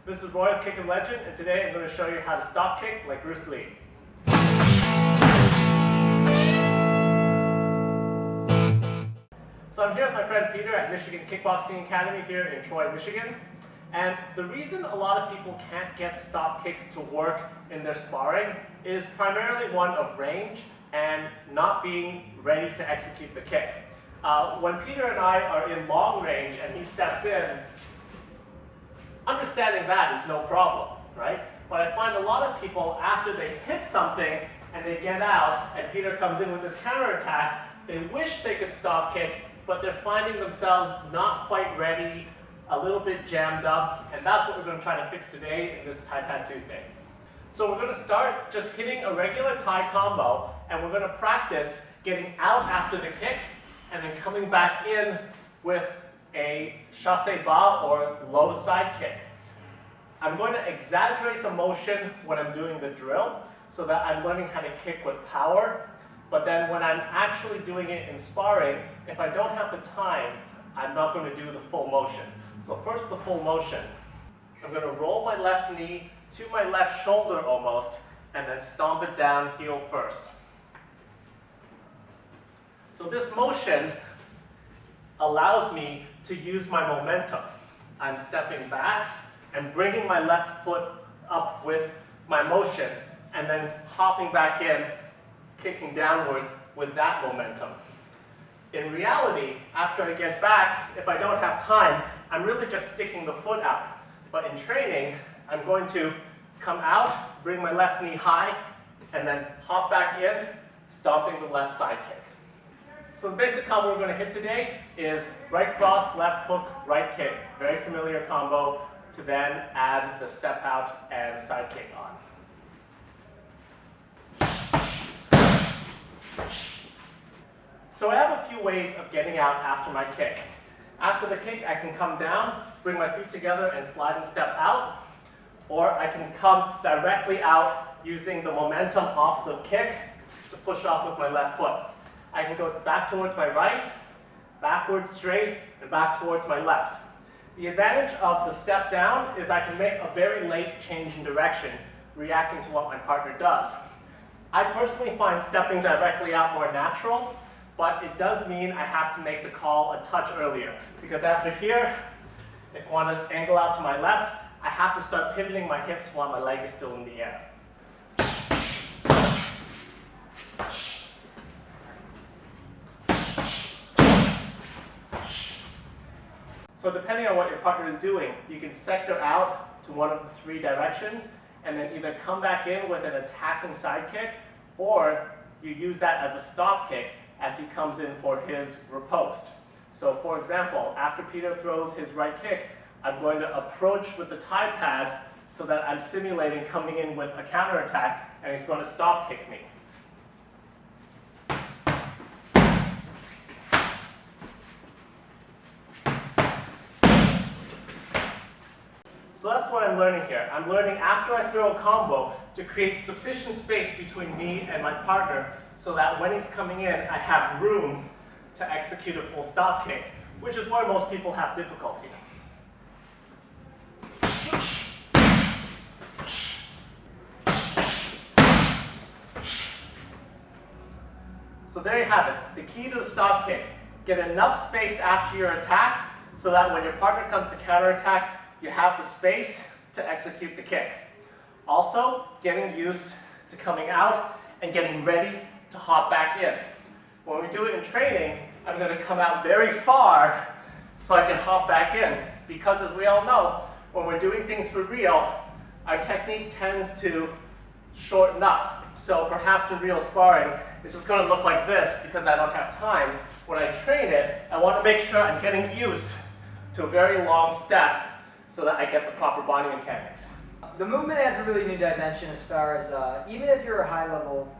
This is Roy of Kick and Legend, and today I'm going to show you how to stop kick like Bruce Lee. So I'm here with my friend Peter at Michigan Kickboxing Academy here in Troy, Michigan. And the reason a lot of people can't get stop kicks to work in their sparring is primarily one of range and not being ready to execute the kick. When Peter and I are in long range and he steps in, understanding that is no problem, right? But I find a lot of people, after they hit something and they get out and Peter comes in with this counterattack, they wish they could stop kick, but they're finding themselves not quite ready, a little bit jammed up, and that's what we're going to try to fix today in this Thai Pad Tuesday. So we're going to start just hitting a regular Thai combo, and we're going to practice getting out after the kick and then coming back in with a chassé ba or low side kick. I'm going to exaggerate the motion when I'm doing the drill so that I'm learning how to kick with power, but then when I'm actually doing it in sparring, if I don't have the time, I'm not going to do the full motion. So first the full motion. I'm going to roll my left knee to my left shoulder almost, and then stomp it down heel first. So this motion allows me to use my momentum. I'm stepping back and bringing my left foot up with my motion, and then hopping back in, kicking downwards with that momentum. In reality, after I get back, if I don't have time, I'm really just sticking the foot out. But in training, I'm going to come out, bring my left knee high, and then hop back in, stomping the left side kick. So the basic combo we're going to hit today is right cross, left hook, right kick. Very familiar combo to then add the step out and side kick on. So I have a few ways of getting out after my kick. After the kick, I can come down, bring my feet together and slide and step out, or I can come directly out using the momentum off the kick to push off with my left foot. I can go back towards my right, backwards straight, and back towards my left. The advantage of the step down is I can make a very late change in direction, reacting to what my partner does. I personally find stepping directly out more natural, but it does mean I have to make the call a touch earlier, because after here, if I want to angle out to my left, I have to start pivoting my hips while my leg is still in the air. So depending on what your partner is doing, you can sector out to one of the three directions and then either come back in with an attacking side kick, or you use that as a stop kick as he comes in for his riposte. So for example, after Peter throws his right kick, I'm going to approach with the Thai pad so that I'm simulating coming in with a counterattack, and he's going to stop kick me. So that's what I'm learning here. I'm learning after I throw a combo to create sufficient space between me and my partner so that when he's coming in, I have room to execute a full stop kick, which is where most people have difficulty. So there you have it. The key to the stop kick. Get enough space after your attack so that when your partner comes to counterattack, you have the space to execute the kick. Also, getting used to coming out and getting ready to hop back in. When we do it in training, I'm going to come out very far so I can hop back in. Because as we all know, when we're doing things for real, our technique tends to shorten up. So perhaps in real sparring, it's just going to look like this because I don't have time. When I train it, I want to make sure I'm getting used to a very long step so that I get the proper body mechanics. The movement adds a really new dimension as far as, even if you're a high-level,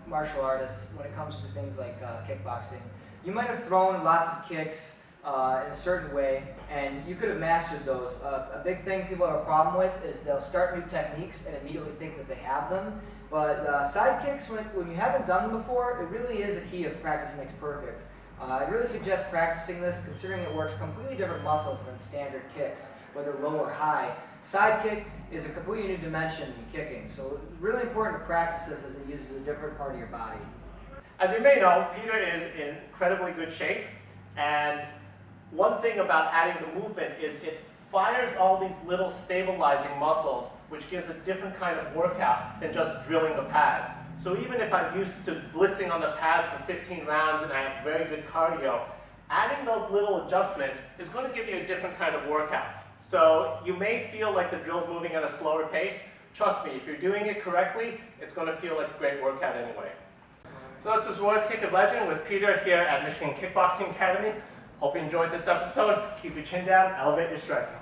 martial artist, when it comes to things like kickboxing, you might have thrown lots of kicks in a certain way, and you could have mastered those. A big thing people have a problem with is they'll start new techniques and immediately think that they have them. But side kicks, when you haven't done them before, it really is a key of practice makes perfect. I really suggest practicing this, considering it works completely different muscles than standard kicks, whether low or high. Side kick is a completely new dimension in kicking, so it's really important to practice this as it uses a different part of your body. As you may know, Peter is in incredibly good shape, and one thing about adding the movement is it fires all these little stabilizing muscles, which gives a different kind of workout than just drilling the pads. So even if I'm used to blitzing on the pads for 15 rounds and I have very good cardio, adding those little adjustments is going to give you a different kind of workout. So you may feel like the drill's moving at a slower pace. Trust me, if you're doing it correctly, it's going to feel like a great workout anyway. So this is World Kick of Legend with Peter here at Michigan Kickboxing Academy. Hope you enjoyed this episode. Keep your chin down, elevate your striking.